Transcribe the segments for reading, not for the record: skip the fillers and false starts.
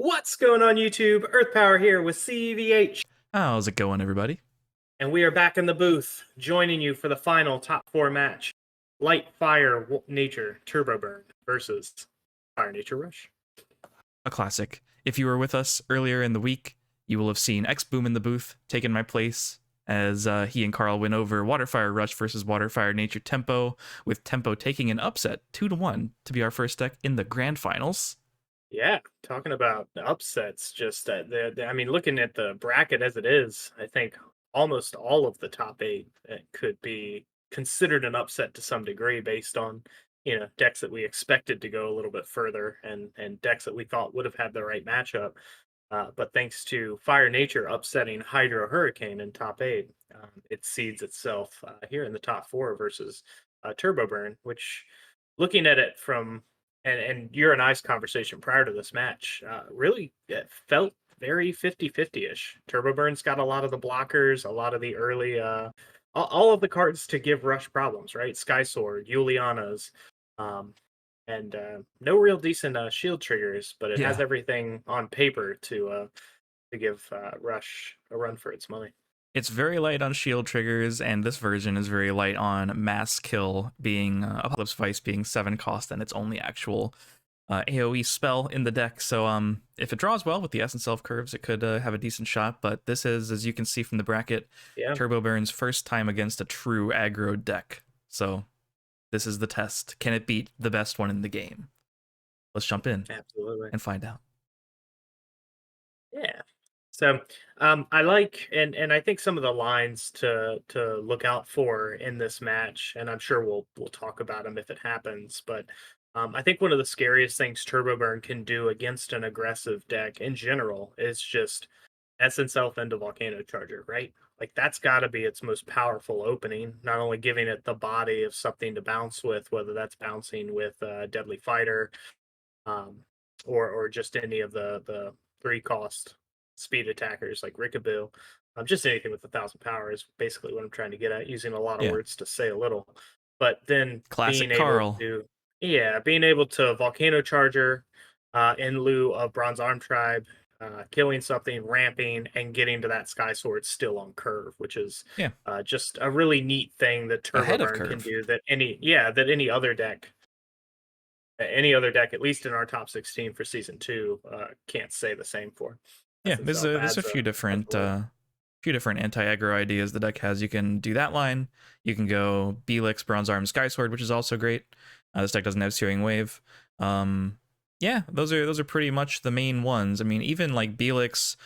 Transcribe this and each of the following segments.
What's going on YouTube? Earth Power here with CVH, How's it going, everybody? and we are back in the booth, joining you for the final top 4 match. Light Fire Nature Turbo Burn versus Fire Nature Rush. A classic. If you were with us earlier in the week, you will have seen X Boom in the booth taking my place as he and Carl win over Waterfire Rush versus Waterfire Nature Tempo, with Tempo taking an upset 2-1 to be our first deck in the grand finals. Yeah, talking about the upsets, just I mean, looking at the bracket as it is, I think almost all of the top 8 could be considered an upset to some degree based on decks that we expected to go a little bit further and decks that we thought would have had the right matchup. But thanks to Fire Nature upsetting Hydro Hurricane in top 8, it seeds itself here in the top 4 versus Turbo Burn, which, looking at it from and your and I's conversation prior to this match, really it felt very 50-50-ish. Turbo Burn's got a lot of the blockers, a lot of the early, all of the cards to give Rush problems, right? Sky Sword, Juliana's, um, and no real decent shield triggers, but it has Yeah. everything on paper to give Rush a run for its money. It's very light on shield triggers, and this version is very light on mass kill, being Apocalypse Vice being 7 cost and its only actual AoE spell in the deck. So if it draws well with the Essence Self curves, it could have a decent shot. But this is, as you can see from the bracket, Yeah, Turbo Burn's first time against a true aggro deck. So this is the test. Can it beat the best one in the game? Let's jump in absolutely. and find out. Yeah. So I like and I think some of the lines to look out for in this match, and I'm sure we'll talk about them if it happens. But I think one of the scariest things Turbo Burn can do against an aggressive deck in general is just Essence Self into Volcano Charger, right? Like that's got to be its most powerful opening. Not only giving it the body of something to bounce with, whether that's bouncing with Deadly Fighter, um, or just any of the 3 cost speed attackers like Rickaboo. Just anything with 1,000 power is basically what I'm trying to get at, using a lot of Yeah. words to say a little. But then Classic being able Carl. to, yeah, being able to Volcano Charger in lieu of Bronze Arm Tribe, killing something, ramping, and getting to that Sky Sword still on curve, which is Yeah. just a really neat thing that Turbo Ahead of Burn can curve. do that any other deck, at least in our top 16 for season 2, can't say the same for. Yeah, Essence there's Self a adds a layer. few different anti-aggro ideas the deck has. You can do that line. You can go Belix, Bronze Arm, Sky Sword, which is also great. This deck doesn't have Searing Wave. Yeah, those are pretty much the main ones. I mean, even like Belix,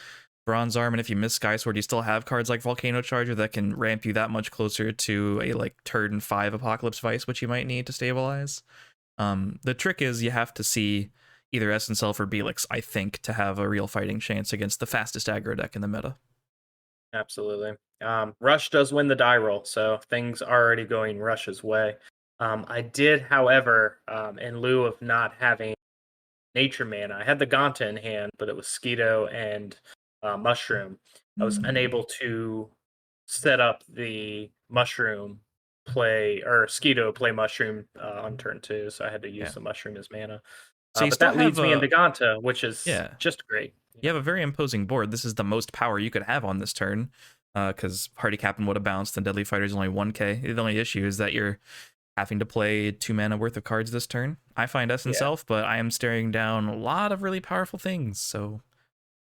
Bronze Arm, and if you miss Sky Sword, you still have cards like Volcano Charger that can ramp you that much closer to a like turn 5 Apocalypse Vice, which you might need to stabilize. The trick is you have to see either Essence Self or Belix, I think, to have a real fighting chance against the fastest aggro deck in the meta. Absolutely. Rush does win the die roll, so things are already going Rush's way. I did, however, in lieu of not having Nature Mana, I had the Ganta in hand, but it was Skeeto and Mushroom. I was unable to set up the Mushroom play, or Skeeto play Mushroom on turn 2, so I had to use Yeah. the Mushroom as mana. So you But still that have leads me a into Ganta, which is yeah. just great. You have a very imposing board. This is the most power you could have on this turn, because Hardy Captain would have bounced and Deadly Fighter is only 1k. The only issue is that you're having to play 2 mana worth of cards this turn. I find Essence Yeah, Self, but I am staring down a lot of really powerful things. So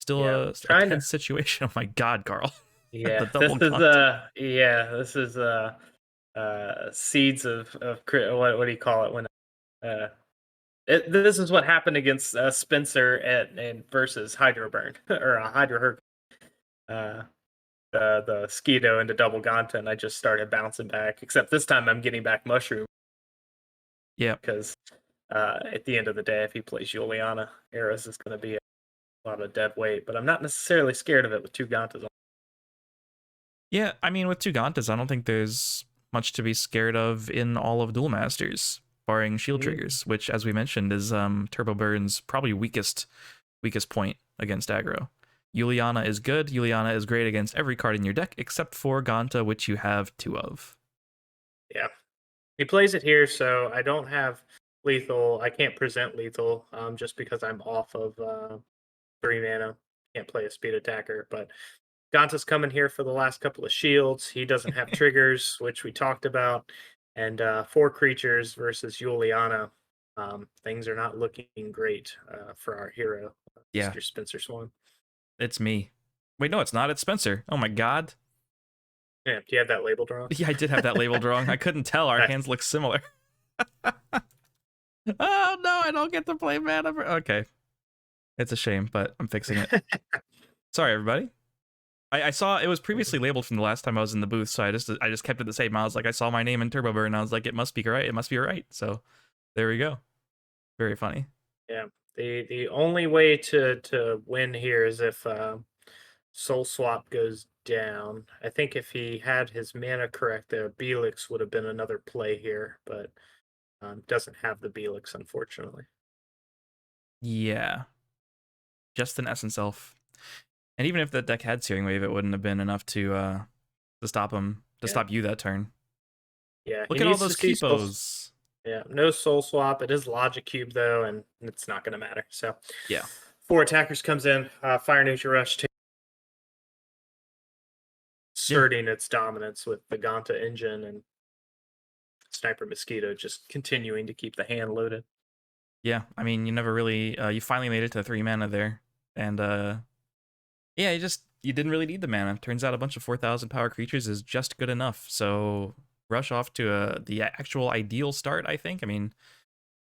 still yeah. a Trying to tense situation. Oh my god, Carl. Yeah, The double content. this is seeds of what do you call it when uh this is what happened against Spencer and versus Hydroburn or Hydro Hurricane. Uh the Skeeto into double Ganta, and I just started bouncing back. Except this time I'm getting back Mushroom Yeah. because at the end of the day, if he plays Juliana, Eris is going to be a lot of dead weight. But I'm not necessarily scared of it with 2 Gantas on. Yeah, I mean, with 2 Gantas, I don't think there's much to be scared of in all of Duel Masters, barring shield Mm, triggers, which, as we mentioned, is Turbo Burn's probably weakest point against aggro. Juliana is good. Juliana is great against every card in your deck except for Ganta, which you have 2 of. yeah. He plays it here, so I don't have lethal. I can't present lethal just because I'm off of 3 mana. Can't play a speed attacker, but Ganta's coming here for the last couple of shields. He doesn't have triggers, which we talked about, and 4 creatures versus Juliana. Things are not looking great for our hero, Yeah, Mr. Spencer Swan. it's me. Wait, no, it's not. It's Spencer. Oh my god. Yeah, do you have that labeled wrong? Yeah, I did have that labeled wrong. I couldn't tell. Our That's hands look similar. Oh no, I don't get to play mana. Okay, it's a shame, but I'm fixing it. Sorry, everybody. I saw it was previously labeled from the last time I was in the booth, so I just kept it the same. I was like, I saw my name in Turbo Burn, and I was like, it must be right. It must be right. So there we go. Very funny. Yeah. The only way to win here is if Soul Swap goes down. I think if he had his mana correct there, Belix would have been another play here, but doesn't have the Belix, unfortunately. Yeah, just an Essence Elf. And even if that deck had Searing Wave, it wouldn't have been enough to stop him to Yeah. stop you that turn. Yeah, he Look at all needs to those see Soul. Keepos. Yeah, no Soul Swap. It is Logic Cube though, and it's not going to matter. So, Yeah. 4 attackers comes in. Fire Nature Rush Yeah. asserting its dominance with the Ganta engine and Sniper Mosquito just continuing to keep the hand loaded. Yeah. I mean, you never really you finally made it to 3 mana there. And yeah, you didn't really need the mana. Turns out a bunch of 4,000 power creatures is just good enough. So rush off to the actual ideal start, I think. I mean,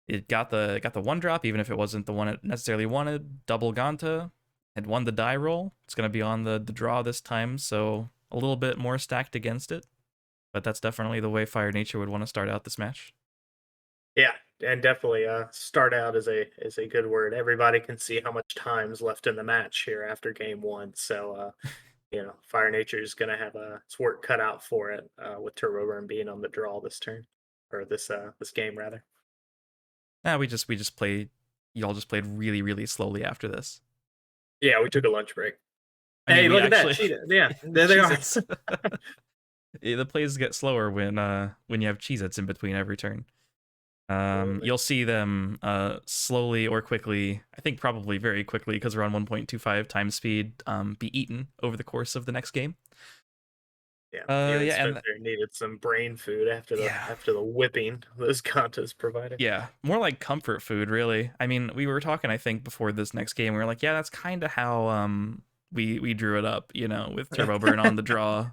it got the 1-drop, even if it wasn't the one it necessarily wanted. Double Ganta, had won the die roll. It's gonna be on the draw this time, so a little bit more stacked against it. But that's definitely the way Fire Nature would want to start out this match. Yeah, and definitely start out is a good word. Everybody can see how much time's left in the match here after game 1. So Fire Nature is going to have its work cut out for it with Turbo Burn being on the draw this turn or this game rather. Nah, we just played. Y'all just played really really slowly after this. Yeah, we took a lunch break. I mean, Hey, we look at that. actually Cheetah. Yeah, there they are. Cheez-Its. Yeah, the plays get slower when you have Cheez-Its in between every turn. Absolutely. You'll see them slowly or quickly, I think probably very quickly because we're on 1.25 times speed, be eaten over the course of the next game. Yeah, even Yeah, and Spencer needed some brain food yeah, after the whipping those Gantas provided. yeah, more like comfort food, really. I mean, we were talking, I think, before this next game. We were like, yeah, that's kind of how we drew it up, with Turbo Burn on the draw.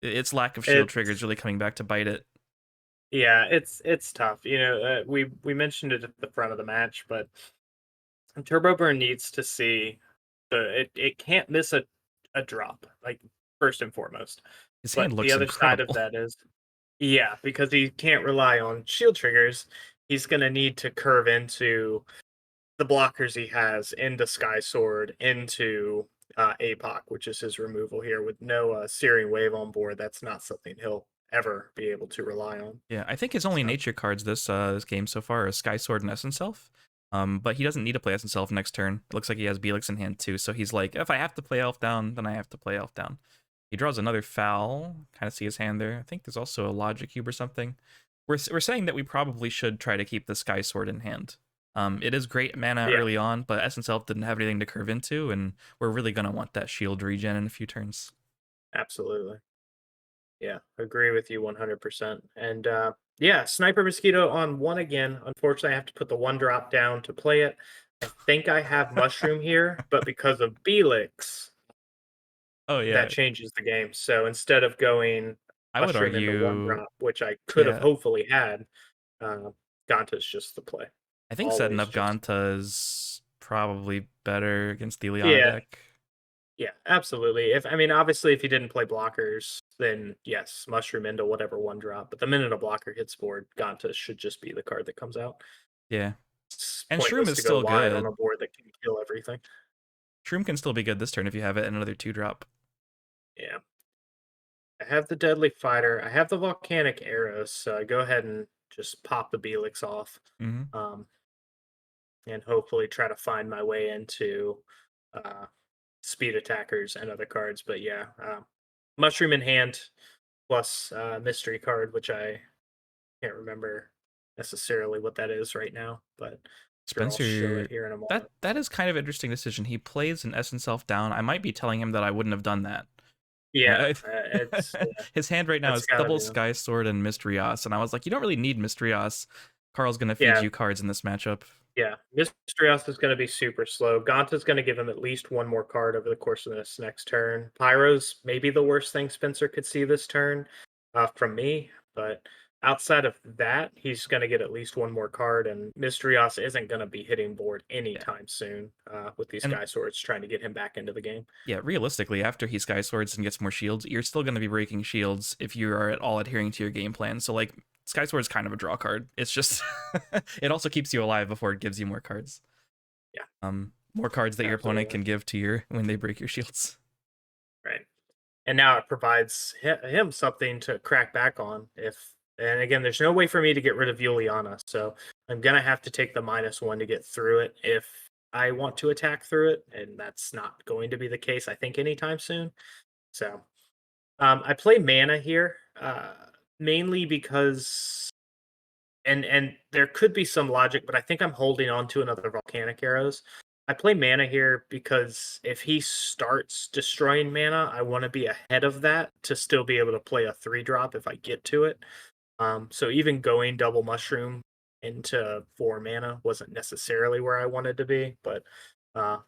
Its lack of shield triggers It's really coming back to bite it. Yeah, it's tough. We mentioned it at the front of the match, but Turbo Burn needs to see it can't miss a drop, like first and foremost. His hand But the looks other side of incredible. that is, yeah, because he can't rely on shield triggers, he's gonna need to curve into the blockers he has into Sky Sword, into APOC, which is his removal here, with no Searing Wave on board. That's not something he'll ever be able to rely on. Yeah, I think his only So nature cards this game so far are Sky Sword and Essence Elf. But he doesn't need to play Essence Elf next turn. It looks like he has Belix in hand too, so he's like, if I have to play Elf down, then I have to play Elf down. He draws another foul. Kind of see his hand there. I think there's also a Logic Cube or something. We're saying that we probably should try to keep the Sky Sword in hand. It is great mana yeah, early on, but Essence Elf didn't have anything to curve into, and we're really gonna want that shield regen in a few turns. absolutely. Yeah, agree with you 100%. And yeah, Sniper Mosquito on 1 again. Unfortunately, I have to put the 1 drop down to play it. I think I have Mushroom here, but because of Belix, Oh that yeah, changes the game. So instead of going I would Mushroom into 1 argue. drop, which I could have Yeah, hopefully had, uh, Ganta's just the play. I think setting Always up just. Ganta is probably better against the Ileana Yeah, deck. yeah, absolutely. If I mean, obviously, if he didn't play blockers, then yes, mushroom into whatever 1 drop. But the minute a blocker hits board, Ganta should just be the card that comes out. Yeah. It's And Shroom pointless is to go still wide on good. a board that can kill everything. Shroom can still be good this turn if you have it in another 2-drop. Yeah, I have the Deadly Fighter. I have the Volcanic Arrows. So I go ahead and just pop the Belix off, Mm-hmm. um, and hopefully try to find my way into uh, speed attackers and other cards. But yeah, mushroom in hand plus mystery card, which I can't remember necessarily what that is right now, but Sure, I'll show Spencer, it here in a that moment. that is kind of an interesting decision. He plays an Essence Self down. I might be telling him that I wouldn't have done that. Yeah, Uh, it's yeah, his hand right now that's is gotta double be them. Sky Sword and Mystrios, and I was like, you don't really need Mystrios. Carl's gonna feed Yeah, you cards in this matchup. yeah. Mistrios is going to be super slow. Gonta's going to give him at least one more card over the course of this next turn. Pyro's maybe the worst thing Spencer could see this turn from me, but outside of that, he's going to get at least one more card, and Mistrios isn't going to be hitting board Yeah, anytime soon with these and Sky Swords trying to get him back into the game. yeah, realistically, after he Sky Swords and gets more shields, you're still gonna be breaking shields if you are at all adhering to your game plan. So like, Sky Sword is kind of a draw card. It's just it also keeps you alive before it gives you more cards. Yeah, More cards that your opponent absolutely. can give to your when they break your shields. Right. And now it provides him something to crack back on. If and again, there's no way for me to get rid of Juliana, so I'm gonna have to take the -1 to get through it if I want to attack through it, and that's not going to be the case, I think, anytime soon. So I play mana here, mainly because and there could be some logic, but I think I'm holding on to another volcanic arrows. I play mana here because if he starts destroying mana, I want to be ahead of that to still be able to play a 3 drop if I get to it. So even going double mushroom into 4 mana wasn't necessarily where I wanted to be, but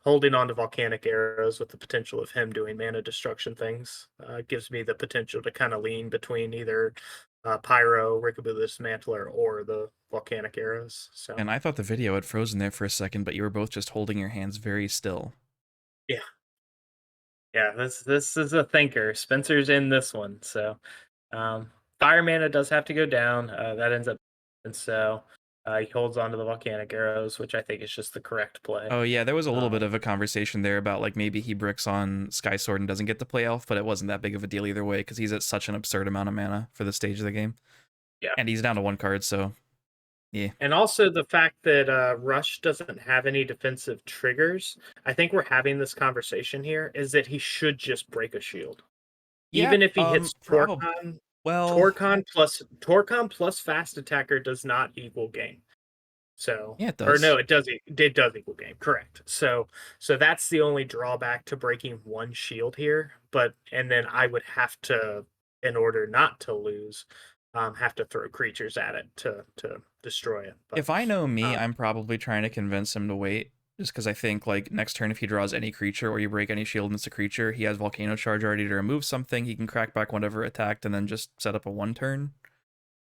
holding on to volcanic arrows with the potential of him doing mana destruction things gives me the potential to kind of lean between either Pyro, Rickaby the Dismantler, or the volcanic arrows. So And I thought the video had frozen there for a second, but you were both just holding your hands very still. yeah, yeah, this is a thinker. Spencer's in this one, so um, fire mana does have to go down. That ends up, and so he holds on to the volcanic arrows, which I think is just the correct play. Oh yeah, there was a little bit Um, of a conversation there about like maybe he bricks on Sky Sword and doesn't get to play Elf, but it wasn't that big of a deal either way because he's at such an absurd amount of mana for the stage of the game, yeah. and he's down to one card. So yeah, And also the fact that Rush doesn't have any defensive triggers. I think we're having this conversation here is that he should just break a shield. yeah, Even if he hits probably. Well, Torcon plus fast attacker does not equal game. So, yeah, it or no, does. it does equal game. Correct. So that's the only drawback to breaking one shield here. But and then I would have to, in order not to lose, have to throw creatures at it to destroy it. But If I know me, um, I'm probably trying to convince him to wait. Just because I think like next turn, if he draws any creature or you break any shield and it's a creature, he has Volcano Charge already to remove something. He can crack back whatever attacked and then just set up a 1 turn.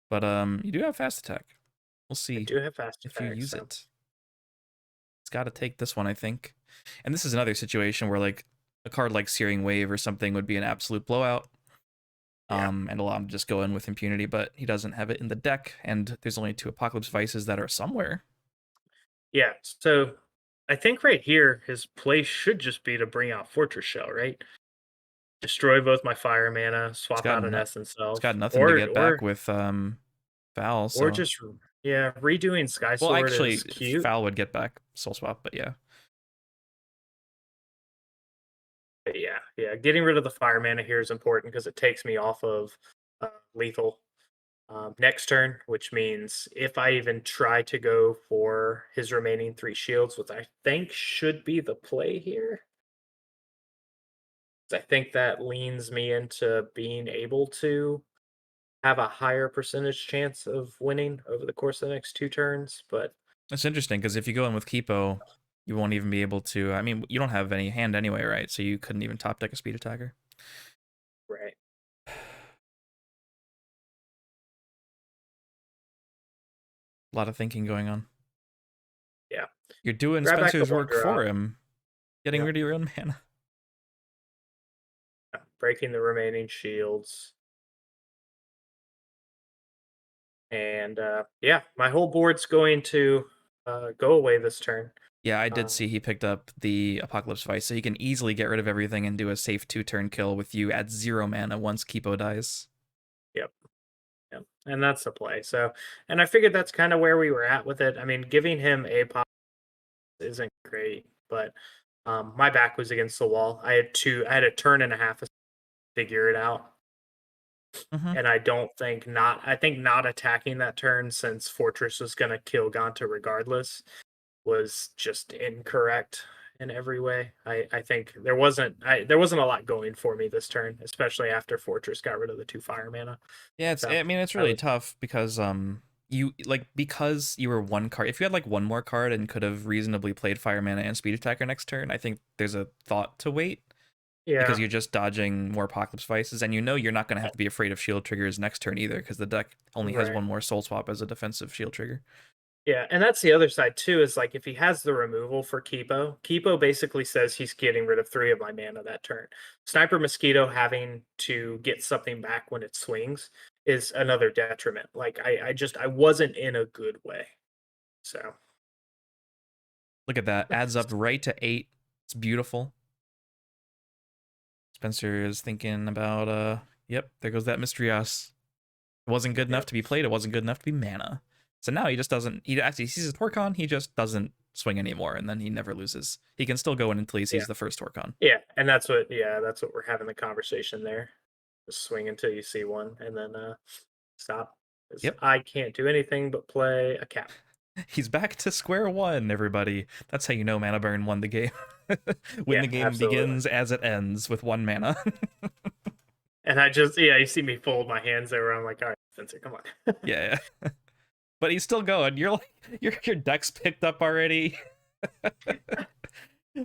But you do have fast attack. We'll I see do have fast if you attack, use so it. It's got to take this one, I think. And this is another situation where like a card like Searing Wave or something would be an absolute blowout. yeah, And allow him to just go in with impunity, but he doesn't have it in the deck, and there's only 2 Apocalypse Vices that are somewhere. yeah. So I think right here his play should just be to bring out Fortress Shell, right? Destroy both my fire mana, It's swap got out an no, Essence it's got Self, nothing to get back with Val, or so just yeah, redoing Sky well Sword is actually cute. Val would get back Soul Swap, but yeah. But yeah, yeah, getting rid of the fire mana here is important because it takes me off of lethal next turn, which means if I even try to go for his remaining 3 shields, which I think should be the play here, I think that leans me into being able to have a higher percentage chance of winning over the course of the next 2 turns. But It's interesting because if you go in with Kipo, you won't even be able to. I mean, you don't have any hand anyway, right? So you couldn't even top deck a speed attacker. right, A lot of thinking going on. yeah, You're doing grab back the Spencer's one work for drop. him, getting Yeah, rid of your own mana. breaking the remaining shields. And yeah, my whole board's going to go away this turn. Yeah, I did Uh, see he picked up the Apocalypse Vice, so he can easily get rid of everything and do a safe 2 turn kill with you at 0 mana once Kipo dies. yep, yep, and that's the play. So, and I figured that's kind of where we were at with it. I mean, giving him a pop isn't great, but my back was against the wall. I had a turn and a half to figure it out. Mm-hmm. And I don't think not. I think not attacking that turn since Fortress was going to kill Ganta regardless was just incorrect in every way. I think there wasn't a lot going for me this turn, especially after Fortress got rid of the 2 fire mana. Yeah, So I mean it's I really was tough because because you were one card. If you had like one more card and could have reasonably played fire mana and speed attacker next turn, I think there's a thought to wait because yeah. you're just dodging more Apocalypse Vices, and you know you're not going to have to be afraid of shield triggers next turn either because the deck only has Right. one more soul swap as a defensive shield trigger. Yeah, and that's the other side too, is like if he has the removal for Kipo basically says he's getting rid of 3 of my mana that turn. Sniper Mosquito having to get something back when it swings is another detriment. Like I wasn't in a good way. So Look at that, adds up right to 8. It's beautiful. Spencer is thinking about yep, there goes that Mystrios. It wasn't good enough yep. to be played. It wasn't good enough to be mana. So now he just doesn't. He actually sees his Torcon. He just doesn't swing anymore, and then he never loses. He can still go in until he Yeah. sees the first Torcon. Yeah, and that's what we're having the conversation there. Just swing until you see one and then stop. Because Yep. I can't do anything but play a cap. He's back to square one, everybody. That's how you know Mana Burn won the game. When Yeah, the game absolutely. begins as it ends with 1 mana. And I just you see me fold my hands there where I'm like, all right, Spencer, come on. Yeah. But he's still going. You're like your deck's picked up already.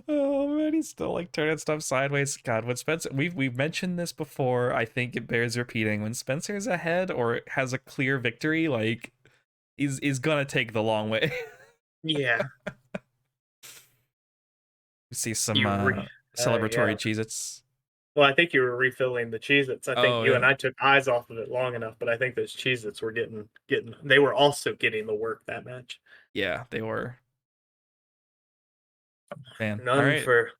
Oh man, he's still like turning stuff sideways. God, when Spencer, we've mentioned this before. I think it bears repeating. When Spencer's ahead or has a clear victory, like is gonna take the long way. Yeah. You see some You re celebratory yeah. Cheez-Its. Well, I think you were refilling the Cheez-Its. I think Oh you and yeah, I took eyes off of it long enough, but I think those Cheez-Its were getting they were also getting the work that match. yeah, they were. Man, all None right, for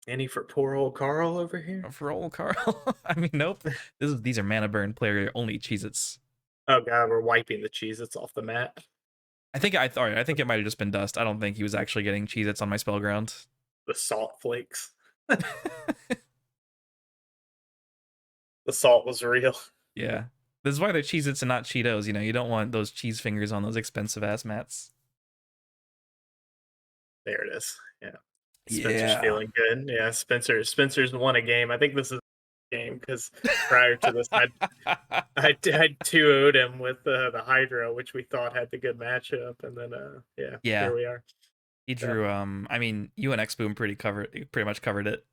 any for poor old Carl over here. for old Carl. I mean, nope. These are Mana Burn player only Cheez-Its. Oh god, we're wiping the Cheez-Its off the mat. I think it might have just been dust. I don't think he was actually getting Cheez-Its on my spell ground. The salt flakes. The salt was real. Yeah. This is why they're Cheez-Its and not Cheetos. You know, you don't want those cheese fingers on those expensive ass mats. There it is. Yeah. Spencer's Yeah. feeling good. Yeah, Spencer's won a game. I think this is a game because prior to this, I 2-0'd him with the Hydro, which we thought had the good matchup, and then yeah, Yeah. here we are. He So drew I mean, you and X-Boom pretty much covered it.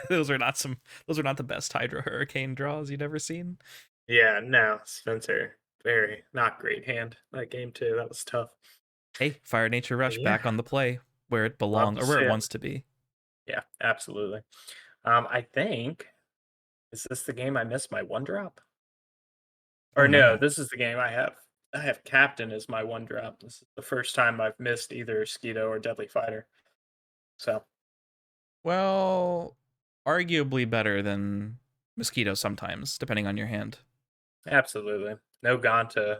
those are not the best Hydro Hurricane draws you'd ever seen. yeah, no, Spencer, very not great hand that game too. That was tough. Hey, Fire Nature But Rush yeah, back on the play where it love belongs to or where see it it. wants to be. Yeah, absolutely. I think is this the game I missed my 1 drop? Oh Or no, no. this is the game I have Captain as my 1 drop. This is the first time I've missed either Skeeto or Deadly Fighter. So, Well, arguably better than Mosquito sometimes, depending on your hand. absolutely. No Ganta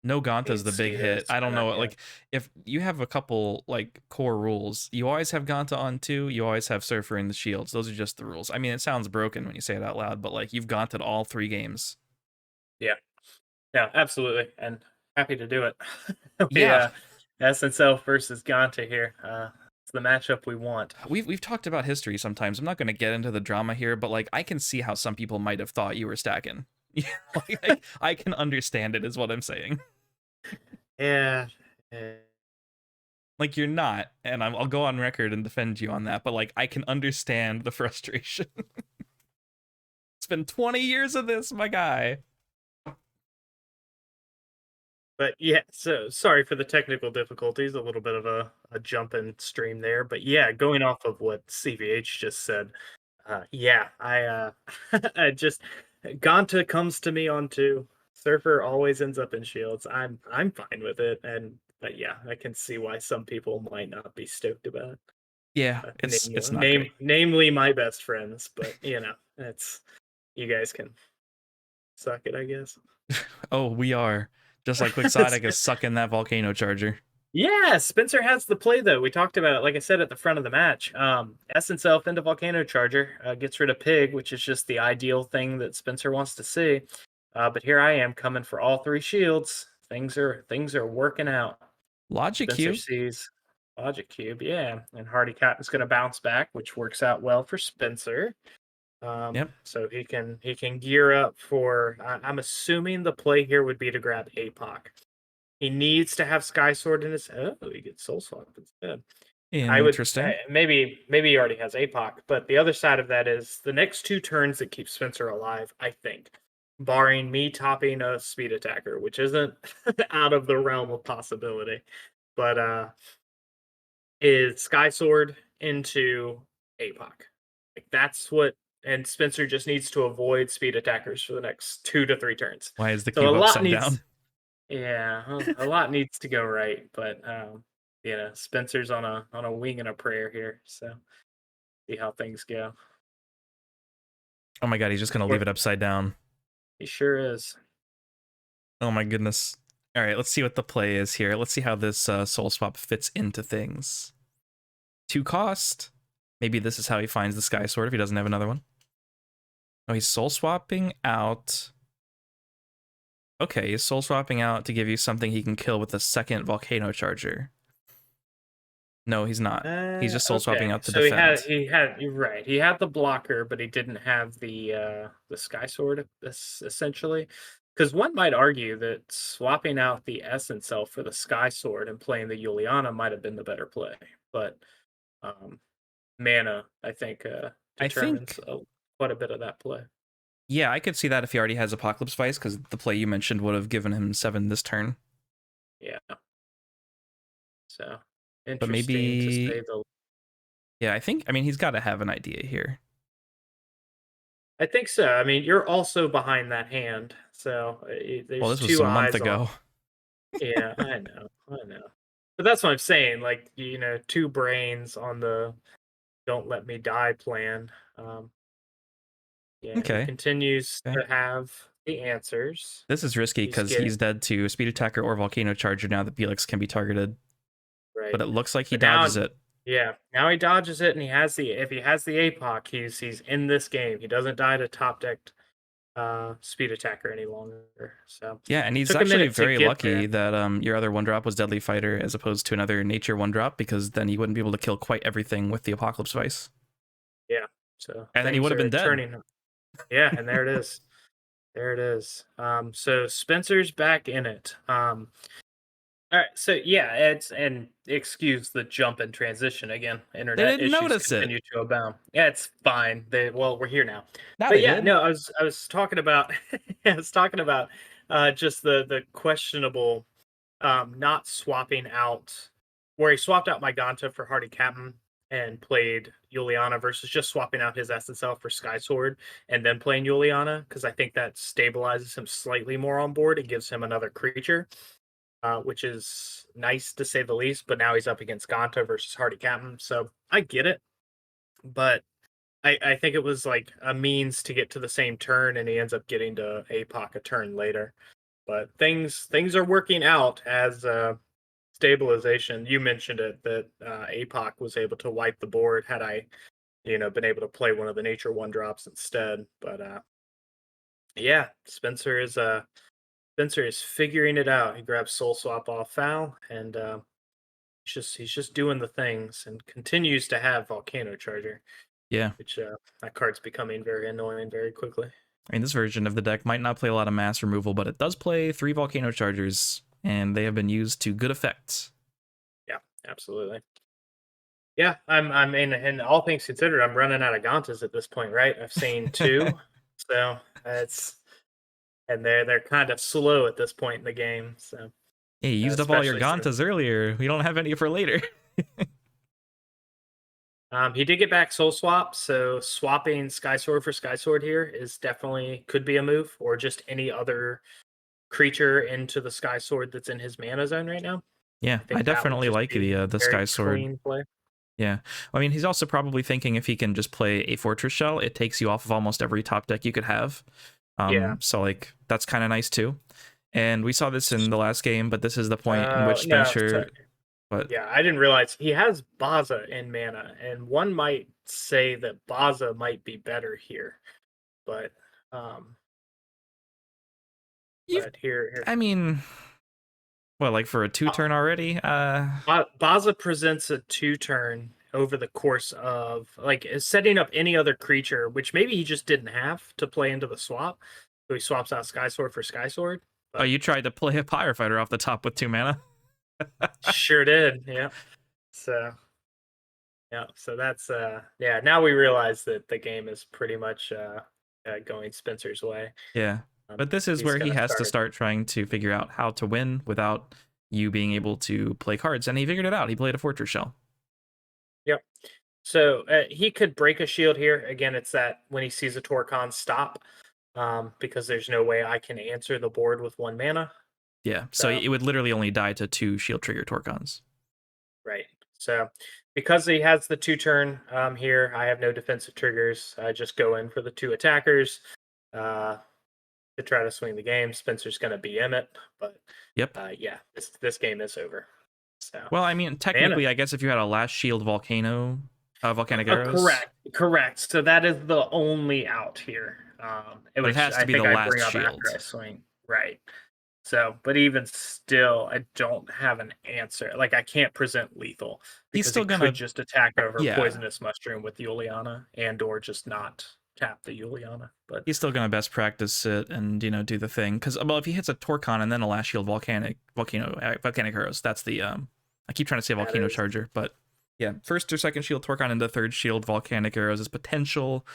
No Ganta's means the big Skeeto hit. is I don't gonna know. yeah. Like, if you have a couple like core rules, you always have Ganta on 2. You always have Surfer in the shields. Those are just the rules. I mean, it sounds broken when you say it out loud, but like you've Ganted all 3 games. Yeah. Yeah, absolutely. And happy to do it. We Yeah, SNL versus Ganta here. It's the matchup we want. we've talked about history sometimes. I'm not going to get into the drama here, but like I can see how some people might have thought you were stacking. Like, I can understand it, is what I'm saying. Yeah. eh, Like you're not, and I'll go on record and defend you on that. But like I can understand the frustration. It's been 20 years of this, my guy. But yeah, so sorry for the technical difficulties, a little bit of a jump in stream there. But yeah, going off of what CVH just said, yeah, I just Ganta comes to me on 2. Surfer always ends up in shields. I'm fine with it, and but yeah, I can see why some people might not be stoked about it. Yeah, it's not great. Namely my best friends, but it's you guys can suck it, I guess. Oh, we are. Just like Quixotic is sucking that volcano charger. Yeah, Spencer has the play though. We talked about it, like I said at the front of the match. Essence Elf into Volcano Charger gets rid of Pig, which is just the ideal thing that Spencer wants to see. But here I am coming for all 3 shields. Things are working out. Logic Spencer Cube. sees Logic Cube, yeah, and Hardy Cat is going to bounce back, which works out well for Spencer. Yep. So he can gear up for. I'm assuming the play here would be to grab APOC. He needs to have Sky Sword in his. Oh, he gets Soul Swap instead. I would Interesting. maybe he already has APOC, but the other side of that is the next two turns that keep Spencer alive. I think, barring me topping a speed attacker, which isn't out of the realm of possibility, but is Sky Sword into APOC. Like that's what, and Spencer just needs to avoid speed attackers for the next 2 to 3 turns. Why is the So a cube lot upside needs, down? yeah, a lot needs to go right. But Spencer's on a wing and a prayer here. So see how things go. Oh my god, he's just gonna leave Or it upside down. he sure is. Oh my goodness. All right, let's see what the play is here. Let's see how this soul swap fits into things. 2 cost. Maybe this is how he finds the Sky Sword if he doesn't have another one. Oh, he's soul swapping out. Okay, he's soul swapping out to give you something he can kill with a second volcano charger. No, he's not. He's just soul swapping Okay. out to So he had defend. he had you're right. He had the blocker, but he didn't have the Sky Sword essentially. Because one might argue that swapping out the Essence Elf for the Sky Sword and playing the Juliana might have been the better play. But um, mana, I think, I determines think, quite a bit of that play. yeah, I could see that if he already has Apocalypse Vice, because the play you mentioned would have given him 7 this turn. Yeah. So But interesting to say maybe, the. yeah, I mean, he's got to have an idea here. I think so. I mean, you're also behind that hand, so Well, there's this was a two month eyes on. ago. Yeah, I know. But that's what I'm saying. Like, two brains on the "Don't Let Me Die" plan. Um, yeah, he Okay. continues Okay. to have the answers. This is risky He's because getting he's dead to Speed Attacker or Volcano Charger now that Felix can be targeted. But right, it looks like he but now, dodges it. yeah, now he dodges it, and he has the. If he has the APOC, he's in this game. He doesn't die to top decked speed attacker any longer. So Yeah, and he's took a actually minute to very get lucky there. that your other one drop was Deadly Fighter as opposed to another Nature one drop, because then he wouldn't be able to kill quite everything with the Apocalypse Vice. Yeah, so And then he would things have been are dead. turning. Yeah, and there it is. There it is. So Spencer's back in it. All right, so yeah, it's and excuse the jump and transition again. They Internet didn't issues notice it. continue to abound. Yeah, it's fine. We're here now. Now But they yeah, did. no, I was talking about I was talking about just the questionable not swapping out where he swapped out Myganta for Hardy Captain and played Juliana versus just swapping out his SSL for Sky Sword and then playing Juliana because I think that stabilizes him slightly more on board. It gives him another creature, which is nice to say the least. But now he's up against Ganta versus Hardy Captain, so I get it. But I think it was like a means to get to the same turn, and he ends up getting to APOC a turn later. But things are working out as stabilization. You mentioned it that APOC was able to wipe the board had I been able to play one of the nature one drops instead. But yeah, Spencer is figuring it out. He grabs Soul Swap off foul, and he's just doing the things, and continues to have Volcano Charger, Yeah. which that card's becoming very annoying very quickly. I mean, this version of the deck might not play a lot of mass removal, but it does play 3 Volcano Chargers, and they have been used to good effect. Yeah, absolutely. Yeah, I'm in, and all things considered, I'm running out of Gantas at this point, right? I've seen two, so it's and they're kind of slow at this point in the game. So Hey, you used up all your especially since Gantas earlier. We don't have any for later. he did get back Soul Swap, so swapping Sky Sword for Sky Sword here is definitely could be a move, or just any other creature into the Sky Sword that's in his mana zone right now. Yeah, I I think that would definitely just like be the very Sky Sword. clean play. Yeah. I mean, he's also probably thinking if he can just play a Fortress Shell, it takes you off of almost every top deck you could have. Yeah. So like that's kind of nice too. And we saw this in the last game, but this is the point in which No, so Spencer. But yeah, I didn't realize he has Baza in mana, and one might say that Baza might be better here, but um, you, here, I mean, Well, like for a two Ba- turn already? Baza presents a 2-turn over the course of like setting up any other creature, which maybe he just didn't have to play into the swap. So he swaps out Sky Sword for Sky Sword. Oh, But you tried to play a Pyrofighter off the top with 2 mana? sure did. Yeah. So yeah, so that's yeah, now we realize that the game is pretty much going Spencer's way. Yeah. But this is He's where he gonna has to start. start trying to figure out how to win without you being able to play cards. And he figured it out. He played a Fortress Shell. Yep. So he could break a shield here. Again, it's that when he sees a Torcon stop, because there's no way I can answer the board with 1 mana. Yeah. So So it would literally only die to 2 shield trigger Torcons. right. So because he has the 2-turn here, I have no defensive triggers. I just go in for the 2 attackers uh, to try to swing the game. Spencer's going to BM it, but Yep. yeah, this game is over. So Well, I mean, mana. technically, I guess if you had a last shield volcanic arrows, Correct. So that is the only out here, but it which has to I be think the I last bring up after I shield. swing. Right. So, but even still, I don't have an answer. Like, I can't present lethal He's because he still could gonna, just attack over yeah, poisonous mushroom with Juliana and or just not tap the Juliana. But he's still gonna best practice it and do the thing. Because well, if he hits a Torcon and then a last shield volcanic arrows, that's the I keep trying to say that volcano is charger, but yeah, first or second shield Torcon into third shield volcanic arrows is potential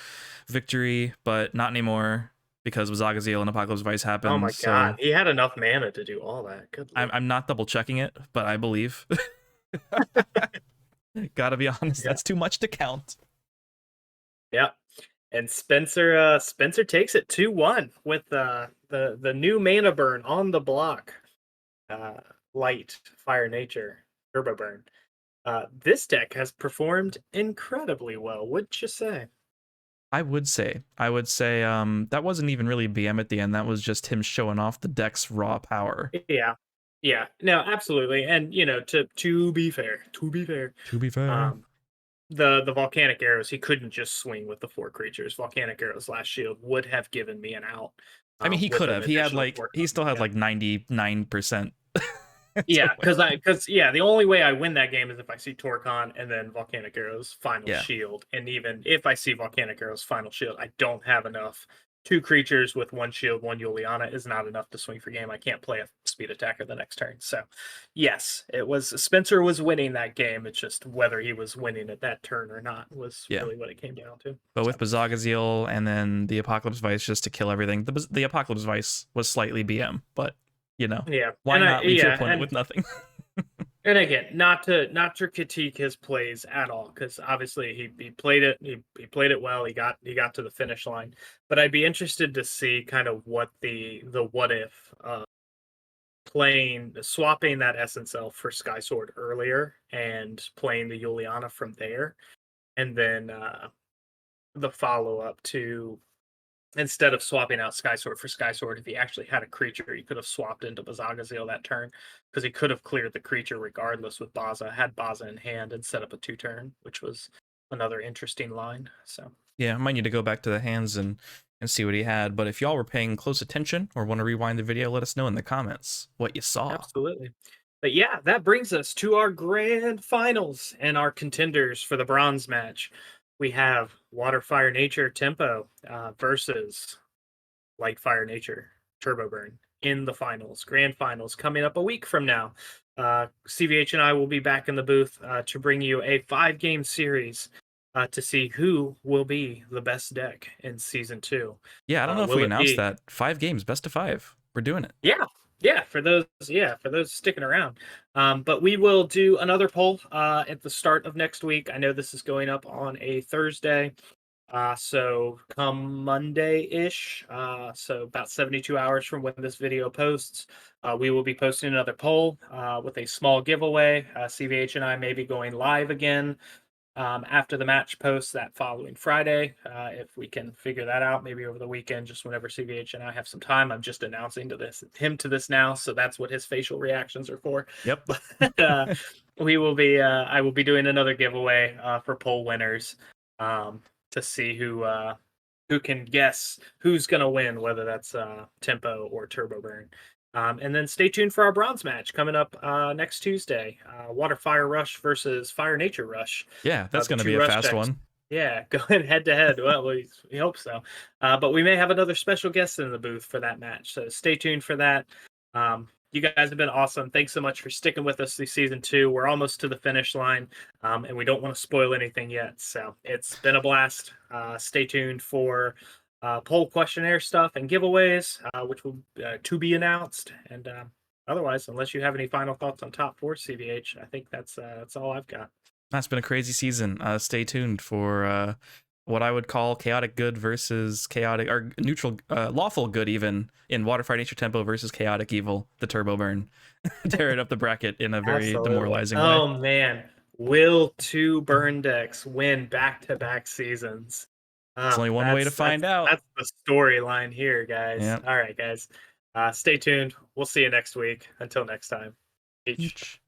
victory, but not anymore because Zagazeel and Apocalypse Vice oh my happens. god, So he had enough mana to do all that. Good lord. I'm not double checking it, but I believe. Gotta be honest, Yeah. that's too much to count. Yeah. And Spencer takes it 2-1 with the new mana burn on the block. Uh, Light, Fire Nature, Turbo Burn. This deck has performed incredibly well, wouldn't you say? I would say that wasn't even really BM at the end. That was just him showing off the deck's raw power. Yeah. Yeah. No, absolutely. And to be fair, To be fair. um the volcanic arrows, he couldn't just swing with the 4 creatures. Volcanic arrows last shield would have given me an out I mean, he with could an have. He had additional like 4 he still had yeah. like 99% to Yeah, win. because the only way I win that game is if I see Torcon and then Volcanic Arrow's final Yeah. shield. And even if I see Volcanic Arrow's final shield, I don't have enough. 2 creatures with 1 shield, 1 Juliana is not enough to swing for game. I can't play a speed attacker the next turn. So, yes, it was Spencer was winning that game. It's just whether he was winning at that turn or not was Yeah. really what it came down to. But with So, Bazagaziel and then the Apocalypse Vice just to kill everything. The Apocalypse Vice was slightly BM, but yeah, why and not leave your opponent with nothing? And again, not to critique his plays at all, because obviously he played it he played it well. He got to the finish line, but I'd be interested to see kind of what the what if playing swapping that SNL for Sky Sword earlier and playing the Juliana from there, and then the follow up to instead of swapping out Sky Sword for Sky Sword, if he actually had a creature, he could have swapped into Bazagaziel that turn because he could have cleared the creature regardless with Baza, had Baza in hand and set up a 2-turn, which was another interesting line. So Yeah, I might need to go back to the hands and see what he had. But if y'all were paying close attention or want to rewind the video, let us know in the comments what you saw. absolutely. But yeah, that brings us to our grand finals and our contenders for the bronze match. We have Water Fire Nature Tempo versus Light Fire Nature Turbo Burn in the finals, grand finals coming up a week from now. CVH and I will be back in the booth to bring you a 5-game series to see who will be the best deck in season 2. Yeah, I don't know if Will we it announced be? that. 5 games, best of 5. We're doing it. Yeah, for those sticking around. But we will do another poll at the start of next week. I know this is going up on a Thursday. So come Monday-ish, so about 72 hours from when this video posts, we will be posting another poll with a small giveaway. CVH and I may be going live again after the match posts that following Friday. If we can figure that out, maybe over the weekend, just whenever CVH and I have some time. I'm just announcing to this now, so that's what his facial reactions are for. Yep. But we will be, I will be doing another giveaway for poll winners to see who can guess who's gonna win, whether that's Tempo or Turbo Burn. And then stay tuned for our bronze match coming up next Tuesday. Water Fire Rush versus Fire Nature Rush. Yeah, that's The going to be two a rush fast decks. one. Yeah, going head to head. Well, we hope so. But we may have another special guest in the booth for that match. So stay tuned for that. You guys have been awesome. Thanks so much for sticking with us through season 2. We're almost to the finish line, and we don't want to spoil anything yet. So it's been a blast. Stay tuned for poll questionnaire stuff and giveaways, which will to be announced. And otherwise, unless you have any final thoughts on top 4 CVH, I think that's all I've got. That's been a crazy season. Stay tuned for what I would call chaotic good versus chaotic or neutral, lawful good, even in Waterfire Nature Tempo versus chaotic evil, the turbo burn. Tear it up the bracket in a very Absolutely. demoralizing way. Oh man, will 2 burn decks win back-to-back seasons? There's only one way to find out. That's the storyline here, guys. Yeah. All right, guys. Stay tuned. We'll see you next week. Until next time. Peace.